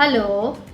Hello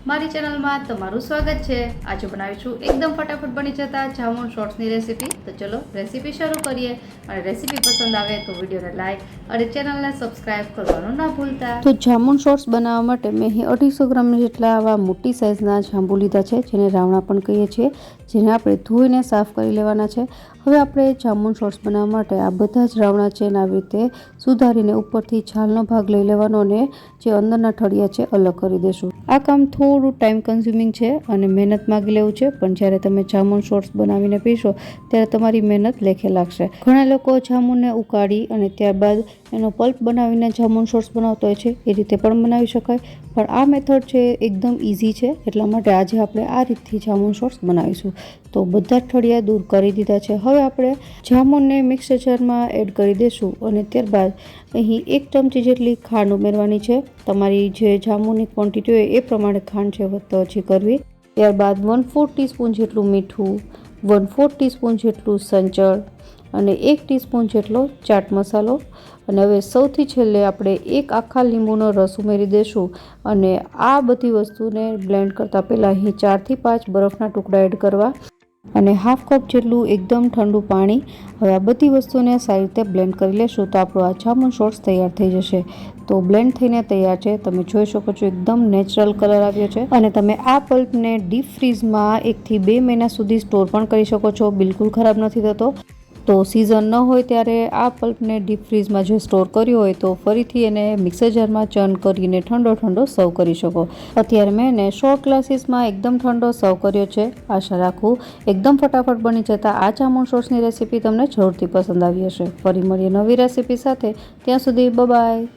मारी channel में तमारू स्वागत है। आज बनावीशू एकदम फटाफट बनी जता जामुन शॉर्ट्सनी रेसिपी। तो चलो रेसिपी शुरू करिए और रेसिपी पसंद आवे तो वीडियो ने लाइक और चैनल ने सब्सक्राइब करवानुं ना भूलता। तो जामुन शॉर्ट्स बनाववा माटे मैं 250 ग्राम जेटला आवा मोटी साइजना जांबू लीधा छे, जेने रावणा पण कहीए छीए, जेने आपणे धोईने साफ करी लेवाना छे। हवे आपणे जामुन शॉर्ट्स बनाववा माटे आ बधा ज रावणा छे ने આવી રીતે સુધારીને ઉપરથી છાલનો ભાગ લઈ લેવાનો ને જે અંદરના ઠળિયા છે અલગ કરી દેશું। આ કામ થોડું ટાઈમ કન્ઝ્યુમિંગ છે અને મહેનત માંગી લેવું છે, પણ જ્યારે તમે જામુન શોર્ટ્સ બનાવીને પીશો ત્યારે તમારી મહેનત લેખે લાગશે। ઘણા લોકો જામુનને ઉકાળી અને ત્યારબાદ એનો પલ્પ બનાવીને જામુન શોર્ટ્સ બનાવતા હોય છે, એ રીતે પણ બનાવી શકાય, પણ આ મેથડ છે એકદમ ઇઝી છે, એટલા માટે આજે આપણે આ રીતથી જામુન શોર્ટ્સ બનાવીશું। તો બધા ઠળિયા દૂર કરી દીધા છે। હવે આપણે જામુનને મિક્સર જારમાં એડ કરી દઈશું અને ત્યારબાદ અહીં 1 ચમચી જેટલી ખાંડ ઉમેરવાની છે। તમારી જે જામુનની ક્વોન્ટિટી હોય એ પ્રમાણે ખાંડ છે વધતો ઓછી કરવી। ત્યારબાદ 1/4 ટીસ્પૂન જેટલું મીઠું, 1/4 ટીસ્પૂન જેટલું સંચળ અને 1 ટીસ્પૂન જેટલો ચાટ મસાલો। અને હવે સૌથી છેલ્લે આપણે 1 આખા લીંબુનો રસ ઉમેરી દઈશું અને આ બધી વસ્તુને બ્લેન્ડ કરતાં પહેલાં અહીં 4 થી 5 બરફના ટુકડા એડ કરવા અને હાફ કપ જેટલું એકદમ ઠંડુ પાણી। હવે આ બધી વસ્તુને સારી રીતે બ્લેન્ડ કરી લેશું તો આપણો આ જામુન શોર્ટ્સ તૈયાર થઈ જશે। તો બ્લેન્ડ થઈને તૈયાર છે, તમે જોઈ શકો છો એકદમ નેચરલ કલર આવ્યો છે અને તમે આ પલ્પને ડીપ ફ્રીઝમાં 1 થી 2 મહિના સુધી સ્ટોર પણ કરી શકો છો, બિલકુલ ખરાબ નથી થતો। તો સિઝન ન હોય ત્યારે આ પલ્પને ડીપ ફ્રીઝમાં જો સ્ટોર કર્યો હોય તો ફરીથી એને મિક્સર જારમાં ચર્ન કરીને ઠંડો સર્વ કરી શકો। અત્યારે મેં એને શોર્ટ ગ્લાસીસમાં એકદમ ઠંડો સર્વ કર્યો છે। આશા રાખું એકદમ ફટાફટ બની જતા આ જામુન શોર્ટ્સની રેસીપી તમને જરૂરથી પસંદ આવી હશે। ફરી મળીએ નવી રેસીપી સાથે, ત્યાં સુધી બાય બાય।